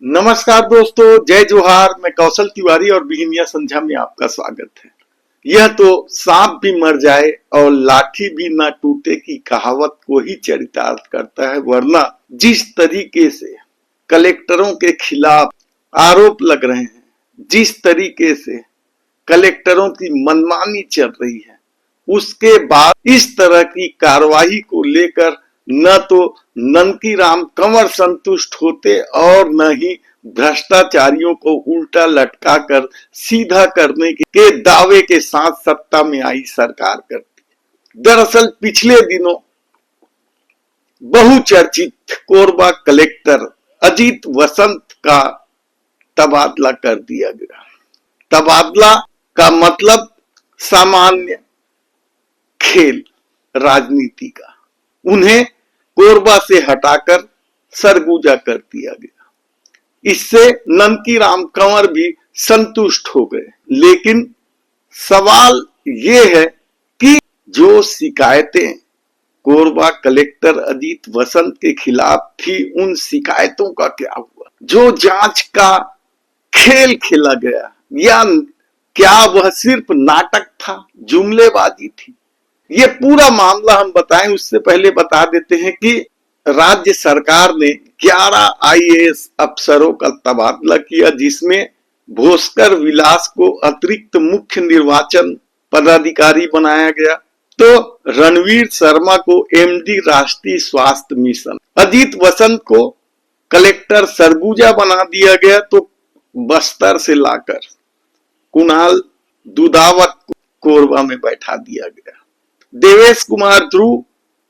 नमस्कार दोस्तों, जय जोहार। मैं कौशल तिवारी और बिहिनिया संध्या में आपका स्वागत है। यह तो सांप भी मर जाए और लाठी भी ना टूटे की कहावत को ही चरितार्थ करता है। वरना जिस तरीके से कलेक्टरों के खिलाफ आरोप लग रहे हैं, जिस तरीके से कलेक्टरों की मनमानी चल रही है, उसके बाद इस तरह की कार्रवाई को लेकर न तो ननकी राम कंवर संतुष्ट होते और न ही भ्रष्टाचारियों को उल्टा लटकाकर सीधा करने के दावे के साथ सत्ता में आई सरकार करती। दरअसल पिछले दिनों बहुचर्चित कोरबा कलेक्टर अजीत वसंत का तबादला कर दिया गया। तबादला का मतलब सामान्य खेल राजनीति का। उन्हें कोरबा से हटाकर सरगुजा कर दिया गया। इससे ननकी राम कंवर भी संतुष्ट हो गए। लेकिन सवाल ये है कि जो शिकायतें कोरबा कलेक्टर अजीत वसंत के खिलाफ थी, उन शिकायतों का क्या हुआ? जो जांच का खेल खेला गया, या क्या वह सिर्फ नाटक था, जुमलेबाजी थी? ये पूरा मामला हम बताएं उससे पहले बता देते हैं कि राज्य सरकार ने 11 आईएएस अफसरों का तबादला किया, जिसमें भास्कर विलास को अतिरिक्त मुख्य निर्वाचन पदाधिकारी बनाया गया, तो रणवीर शर्मा को एमडी राष्ट्रीय स्वास्थ्य मिशन, अजीत वसंत को कलेक्टर सरगुजा बना दिया गया, तो बस्तर से लाकर कुणाल दुधावत को कोरबा में बैठा दिया गया। देवेश कुमार ध्रुव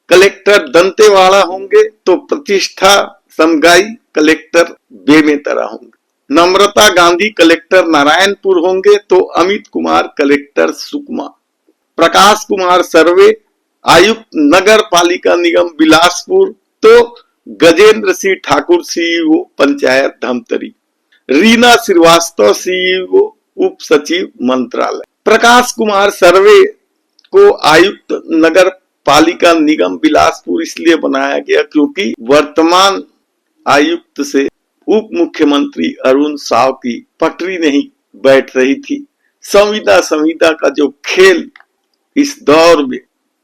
कलेक्टर दंतेवाड़ा होंगे, तो प्रतिष्ठा समगाई कलेक्टर बेमेतरा होंगे। नम्रता गांधी कलेक्टर नारायणपुर होंगे, तो अमित कुमार कलेक्टर सुकमा। प्रकाश कुमार सर्वे आयुक्त नगर पालिका निगम बिलासपुर, तो गजेंद्र सिंह ठाकुर सीईओ पंचायत धमतरी। रीना श्रीवास्तव सीईओ उप सचिव मंत्रालय। प्रकाश कुमार सर्वे को आयुक्त नगर पालिका निगम बिलासपुर इसलिए बनाया गया क्योंकि वर्तमान आयुक्त से उप मुख्यमंत्री अरुण साव की पटरी नहीं बैठ रही थी। संविदा का जो खेल इस दौर में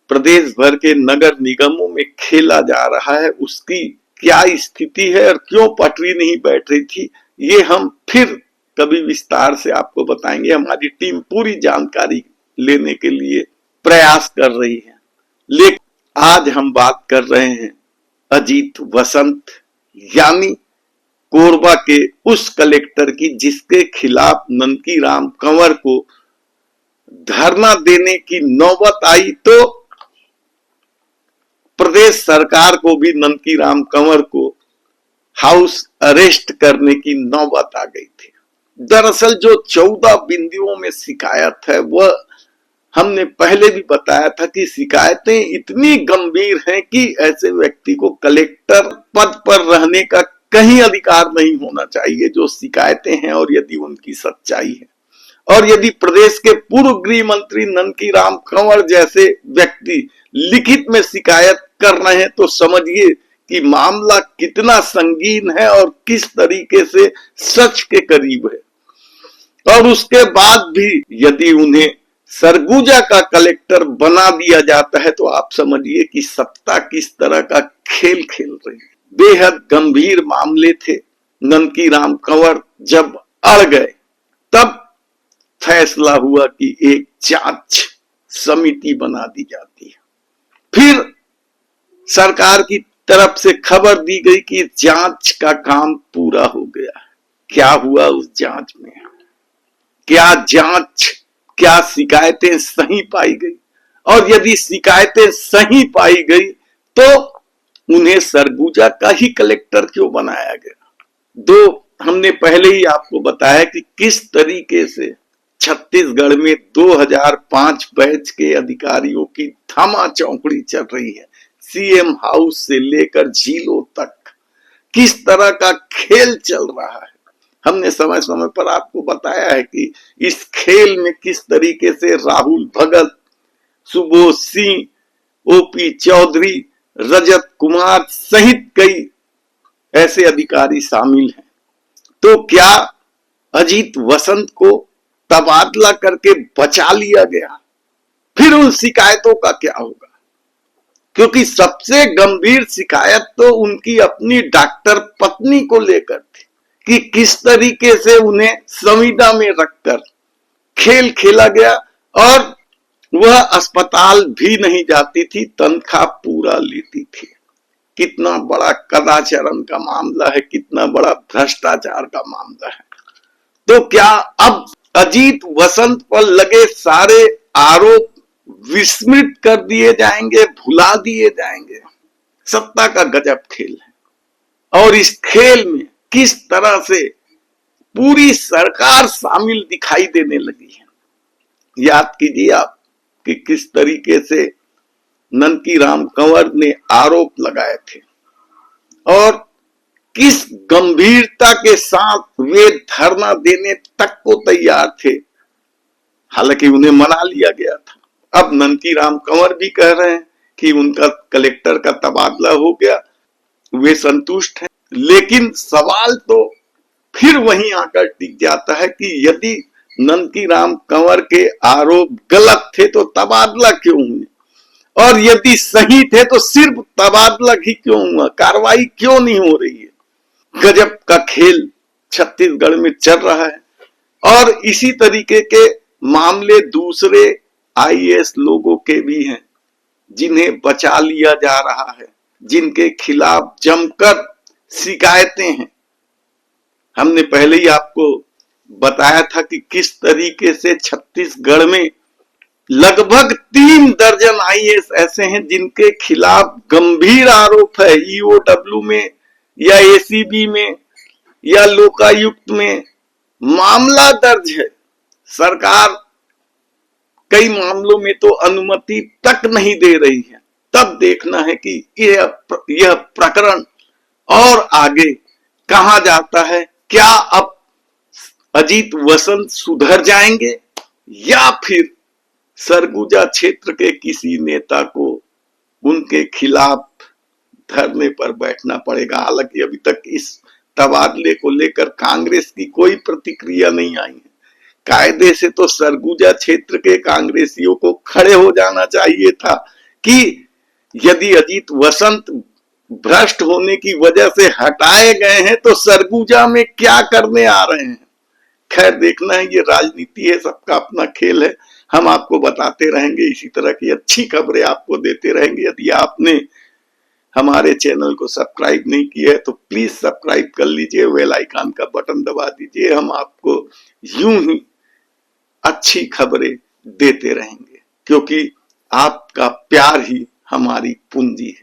प्रदेश भर के नगर निगमों में खेला जा रहा है, उसकी क्या स्थिति है और क्यों पटरी नहीं बैठ रही थी, ये हम फिर कभी विस्तार से आपको बताएंगे। हमारी टीम पूरी जानकारी लेने के लिए प्रयास कर रही है। लेकिन आज हम बात कर रहे हैं अजीत वसंत, यानी कोरबा के उस कलेक्टर की जिसके खिलाफ ननकी राम कंवर को धरना देने की नौबत आई, तो प्रदेश सरकार को भी ननकी राम कंवर को हाउस अरेस्ट करने की नौबत आ गई थी। दरअसल जो 14 बिंदुओं में शिकायत है, वह हमने पहले भी बताया था कि शिकायतें इतनी गंभीर हैं कि ऐसे व्यक्ति को कलेक्टर पद पर रहने का कहीं अधिकार नहीं होना चाहिए। जो शिकायतें हैं और यदि उनकी सच्चाई है, और यदि प्रदेश के पूर्व गृह मंत्री ननकी राम कंवर जैसे व्यक्ति लिखित में शिकायत कर रहे हैं, तो समझिए कि मामला कितना संगीन है और किस तरीके से सच के करीब है। और उसके बाद भी यदि उन्हें सरगुजा का कलेक्टर बना दिया जाता है, तो आप समझिए कि सत्ता किस तरह का खेल खेल रही है। बेहद गंभीर मामले थे। ननकी राम कंवर जब अड़ गए, तब फैसला हुआ कि एक जांच समिति बना दी जाती है। फिर सरकार की तरफ से खबर दी गई कि जांच का काम पूरा हो गया। क्या हुआ उस जांच में? क्या शिकायतें सही पाई गई? और यदि शिकायतें सही पाई गई, तो उन्हें सरगुजा का ही कलेक्टर क्यों बनाया गया? हमने पहले ही आपको बताया कि किस तरीके से छत्तीसगढ़ में 2005 बैच के अधिकारियों की थामा चौकड़ी चल रही है। सीएम हाउस से लेकर झीलों तक किस तरह का खेल चल रहा है। हमने समय समय पर आपको बताया है कि इस खेल में किस तरीके से राहुल भगत, सुबोध सिंह, ओपी चौधरी, रजत कुमार सहित कई ऐसे अधिकारी शामिल हैं। तो क्या अजीत वसंत को तबादला करके बचा लिया गया? फिर उन शिकायतों का क्या होगा? क्योंकि सबसे गंभीर शिकायत तो उनकी अपनी डॉक्टर पत्नी को लेकर थी कि किस तरीके से उन्हें संविदा में रखकर खेल खेला गया और वह अस्पताल भी नहीं जाती थी, तनख्वाह पूरा लेती थी। कितना बड़ा कदाचारण का मामला है, कितना बड़ा भ्रष्टाचार का मामला है। तो क्या अब अजीत वसंत पर लगे सारे आरोप विस्मृत कर दिए जाएंगे, भुला दिए जाएंगे? सत्ता का गजब खेल है और इस खेल में किस तरह से पूरी सरकार शामिल दिखाई देने लगी है। याद कीजिए आप कि किस तरीके से ननकीराम कंवर ने आरोप लगाए थे और किस गंभीरता के साथ वे धरना देने तक को तैयार थे, हालांकि उन्हें मना लिया गया था। अब ननकीराम कंवर भी कह रहे हैं कि उनका कलेक्टर का तबादला हो गया, वे संतुष्ट हैं। लेकिन सवाल तो फिर वहीं आकर टिक जाता है कि यदि ननकीराम कंवर के आरोप गलत थे तो तबादला क्यों हुए, और यदि सही थे तो सिर्फ तबादला ही क्यों हुआ, कार्रवाई क्यों नहीं हो रही है? गजब का खेल छत्तीसगढ़ में चल रहा है और इसी तरीके के मामले दूसरे आईएएस लोगों के भी हैं जिन्हें बचा लिया जा रहा है, जिनके खिलाफ जमकर शिकायतें हैं। हमने पहले ही आपको बताया था कि किस तरीके से छत्तीसगढ़ में लगभग 3 दर्जन आईएएस ऐसे हैं जिनके खिलाफ गंभीर आरोप है, ईओडब्ल्यू में या एसीबी में या लोकायुक्त में मामला दर्ज है। सरकार कई मामलों में तो अनुमति तक नहीं दे रही है। तब देखना है कि यह प्रकरण और आगे कहां जाता है। क्या अब अजीत वसंत सुधर जाएंगे या फिर सरगुजा क्षेत्र के किसी नेता को उनके खिलाफ धरने पर बैठना पड़ेगा? हालांकि अभी तक इस तबादले को लेकर कांग्रेस की कोई प्रतिक्रिया नहीं आई है। कायदे से तो सरगुजा क्षेत्र के कांग्रेसियों को खड़े हो जाना चाहिए था कि यदि अजीत वसंत भ्रष्ट होने की वजह से हटाए गए हैं तो सरगुजा में क्या करने आ रहे हैं। खैर, देखना है, ये राजनीति है, सबका अपना खेल है। हम आपको बताते रहेंगे, इसी तरह की अच्छी खबरें आपको देते रहेंगे। यदि आपने हमारे चैनल को सब्सक्राइब नहीं किया है तो प्लीज सब्सक्राइब कर लीजिए, बेल आइकन का बटन दबा दीजिए। हम आपको यूं ही अच्छी खबरें देते रहेंगे क्योंकि आपका प्यार ही हमारी पूंजी है।